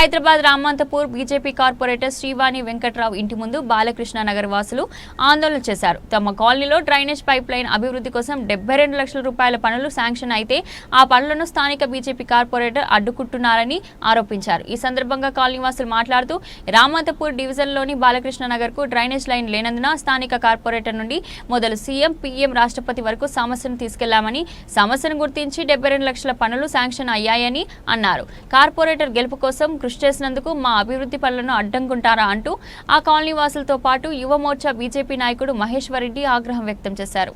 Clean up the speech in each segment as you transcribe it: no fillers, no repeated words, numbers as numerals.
Hyderabad Ramanthapur BJP corporator Srivani Venkatrao ఇంటి ముందు బాలకృష్ణ నగర్ వాసులు ఆందోళన చేశారు. తమ కాలనీలో డ్రైనేజ్ పైప్ లైన్ అభివృద్ధి కోసం 72 లక్షల రూపాయల పనులు శాంక్షన్ అయితే ఆ పనులను స్థానిక బీజేపీ కార్పొరేటర్ అడ్డుకుంటున్నారని ఆరోపించారు. ఈ సందర్భంగా కాలనీ వాసులు మాట్లాడుతూ రామంతపూర్ డివిజన్లోని బాలకృష్ణ నగర్ కు డ్రైనేజ్ లైన్ లేనందున స్థానిక కార్పొరేటర్ నుండి మొదలు సీఎం, పీఎం, రాష్ట్రపతి వరకు సమస్యను తీసుకెళ్లామని, సమస్యను గుర్తించి 72 లక్షల పనులు శాంక్షన్ అయ్యాయని అన్నారు. కార్పొరేటర్ గెలుపు కోసం కృషి చేసినందుకు మా అభివృద్ధి పనులను అడ్డంకుంటారా అంటూ ఆ కాలనీ వాసులతో పాటు యువ మోర్చా బీజేపీ నాయకుడు మహేశ్వర్ రెడ్డి ఆగ్రహం వ్యక్తం చేశారు.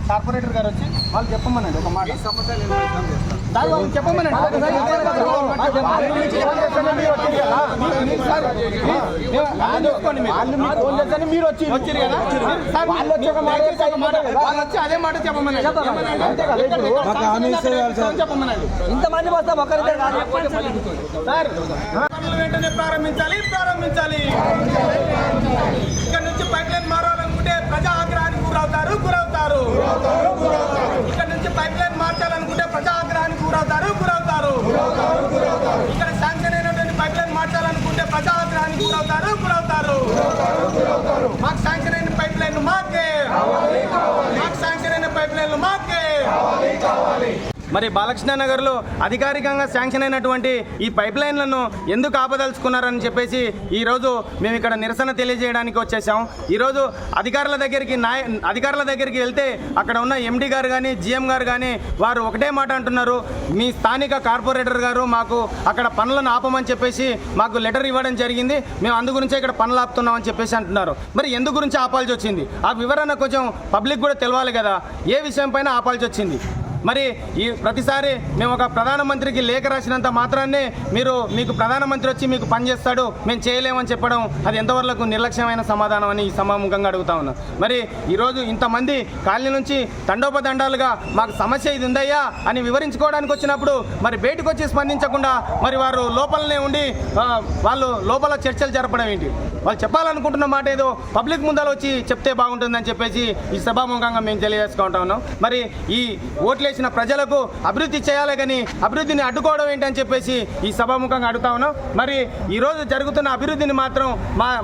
కార్పొరేటర్ గారు వచ్చి వాళ్ళు చెప్పమనండి ఒక మాట చెప్పమనండి. మీరు వచ్చి కదా వచ్చి అదే మాట చెప్పమనండి. ఇంతమంది వస్తాం ఒకరిద్దరు సార్. వెంటనే ప్రారంభించాలి. ఇక్కడ నుంచి పైప్ లైన్ మారాలనుకుంటే ప్రజా ఆగ్రహానికి గురవుతారు. ఇక్కడ నుంచి పైప్ లైన్ మార్చాలనుకుంటే ప్రజా ఆగ్రహానికి గురవుతారు. ఇక్కడ శాంక్షన్ అయినటువంటి పైప్ లైన్ మార్చాలనుకుంటే ప్రజా ఆగ్రహానికి గురవుతారు. మాకు శాంక్షన్ అయిన పైప్ లైన్ మాకే. మరి బాలకృష్ణ నగర్లో అధికారికంగా శాంక్షన్ అయినటువంటి ఈ పైప్ లైన్లను ఎందుకు ఆపదలుచుకున్నారని చెప్పేసి ఈరోజు మేము ఇక్కడ నిరసన తెలియజేయడానికి వచ్చేసాం. ఈరోజు అధికారుల దగ్గరికి వెళ్తే అక్కడ ఉన్న ఎండి గారు కానీ జిఎం గారు కానీ వారు ఒకటే మాట అంటున్నారు, మీ స్థానిక కార్పొరేటర్ గారు మాకు అక్కడ పనులను ఆపమని చెప్పేసి మాకు లెటర్ ఇవ్వడం జరిగింది, మేము అందు గురించే ఇక్కడ పనులు ఆపుతున్నామని చెప్పేసి అంటున్నారు. మరి ఎందు గురించి ఆపాల్సి వచ్చింది ఆ వివరణ కొంచెం పబ్లిక్ కూడా తెలవాలి కదా, ఏ విషయం పైన ఆపాల్సి వచ్చింది. మరి ఈ ప్రతిసారి మేము ఒక ప్రధానమంత్రికి లేఖ రాసినంత మాత్రాన్నే మీకు ప్రధానమంత్రి వచ్చి మీకు పని చేస్తాడు, మేము చేయలేమని చెప్పడం అది ఎంతవరకు నిర్లక్ష్యమైన సమాధానం అని ఈ సభాముఖంగా అడుగుతా ఉన్నాం. మరి ఈరోజు ఇంతమంది కాలనీ నుంచి తండోపతండాలుగా మాకు సమస్య ఇది ఉందయ్యా అని వివరించుకోవడానికి వచ్చినప్పుడు మరి బయటకు వచ్చి స్పందించకుండా మరి వారు లోపలనే ఉండి వాళ్ళు లోపల చర్చలు జరపడం ఏంటి? వాళ్ళు చెప్పాలనుకుంటున్న మాట ఏదో పబ్లిక్ ముందర వచ్చి చెప్తే బాగుంటుందని చెప్పేసి ఈ సభాముఖంగా మేము తెలియజేసుకుంటా ఉన్నాం. మరి ఈ ఓట్లేసిన ప్రజలకు అభివృద్ధి చేయాలి కానీ అభివృద్ధిని అడ్డుకోవడం ఏంటని చెప్పేసి ఈ సభాముఖంగా అడుగుతా ఉన్నాం. మరి ఈరోజు జరుగుతున్న అభివృద్ధిని మాత్రం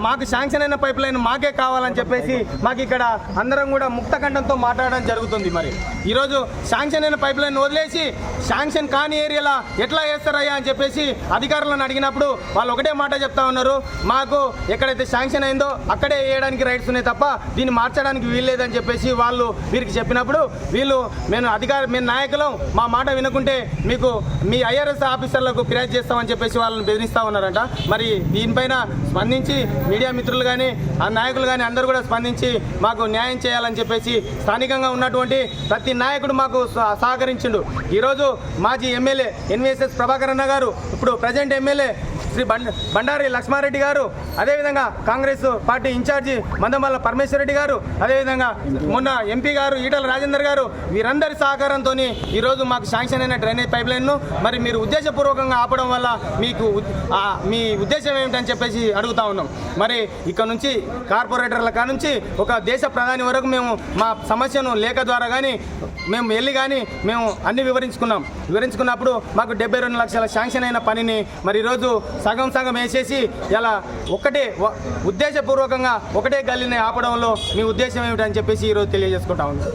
మాకు శాంక్షన్ అయిన పైప్ లైన్ మాకే కావాలని చెప్పేసి మాకు ఇక్కడ అందరం కూడా ముక్తకంఠంతో మాట్లాడడం జరుగుతుంది. మరి ఈరోజు శాంక్షన్ అయిన పైప్ లైన్ వదిలేసి శాంక్షన్ కాని ఏరియాలో ఎట్లా వేస్తారయ్యా అని చెప్పేసి అధికారులను అడిగినప్పుడు వాళ్ళు ఒకటే మాట చెప్తా ఉన్నారు, మాకు ఎక్కడైతే శాంక్షన్ అయిందో అక్కడే వేయడానికి రైట్స్ ఉన్నాయి తప్ప దీన్ని మార్చడానికి వీల్లేదని చెప్పేసి వాళ్ళు వీరికి చెప్పినప్పుడు మేము నాయకులం మా మాట వినకుంటే మీకు మీ ఐఆర్ఎస్ ఆఫీసర్లకు ఫిర్యాదు చేస్తామని చెప్పేసి వాళ్ళని బెదిరిస్తూ ఉన్నారంట. మరి దీనిపైన స్పందించి మీడియా మిత్రులు కానీ ఆ నాయకులు కానీ అందరూ కూడా స్పందించి మాకు న్యాయం చేయాలని చెప్పేసి స్థానికంగా ఉన్నటువంటి ప్రతి నాయకుడు మాకు సహకరించిండు. ఈరోజు మాజీ ఎమ్మెల్యే ఎన్విఎస్ఎస్ ప్రభాకర్ అన్న గారు, ఇప్పుడు ప్రజెంట్ ఎమ్మెల్యే శ్రీ బండారి లక్ష్మారెడ్డి గారు, అదేవిధంగా కాంగ్రెస్ పార్టీ ఇన్ఛార్జి మందమల్ల పరమేశ్వర రెడ్డి గారు, అదేవిధంగా మొన్న ఎంపీ గారు ఈటల రాజేందర్ గారు, వీరందరి సహకారంతో ఈరోజు మాకు శాంక్షన్ అయిన డ్రైనేజ్ పైప్ లైన్ను మరి మీరు ఉద్దేశపూర్వకంగా ఆపడం వల్ల మీ ఉద్దేశం ఏమిటని చెప్పేసి అడుగుతా ఉన్నాం. మరి ఇక్కడ నుంచి కార్పొరేటర్ల కానుంచి ఒక దేశ ప్రధాని వరకు మేము మా సమస్యను లేఖ ద్వారా కానీ మేము వెళ్ళి కానీ మేము అన్ని వివరించుకున్నప్పుడు మాకు 72 లక్షల శాంక్షన్ అయిన పనిని మరి ఈరోజు సగం వేసేసి ఇలా ఉద్దేశపూర్వకంగా ఒకటే గల్లీని ఆపడంలో మీ ఉద్దేశం ఏమిటని చెప్పేసి ఈరోజు తెలియజేసుకుంటా ఉన్నాం.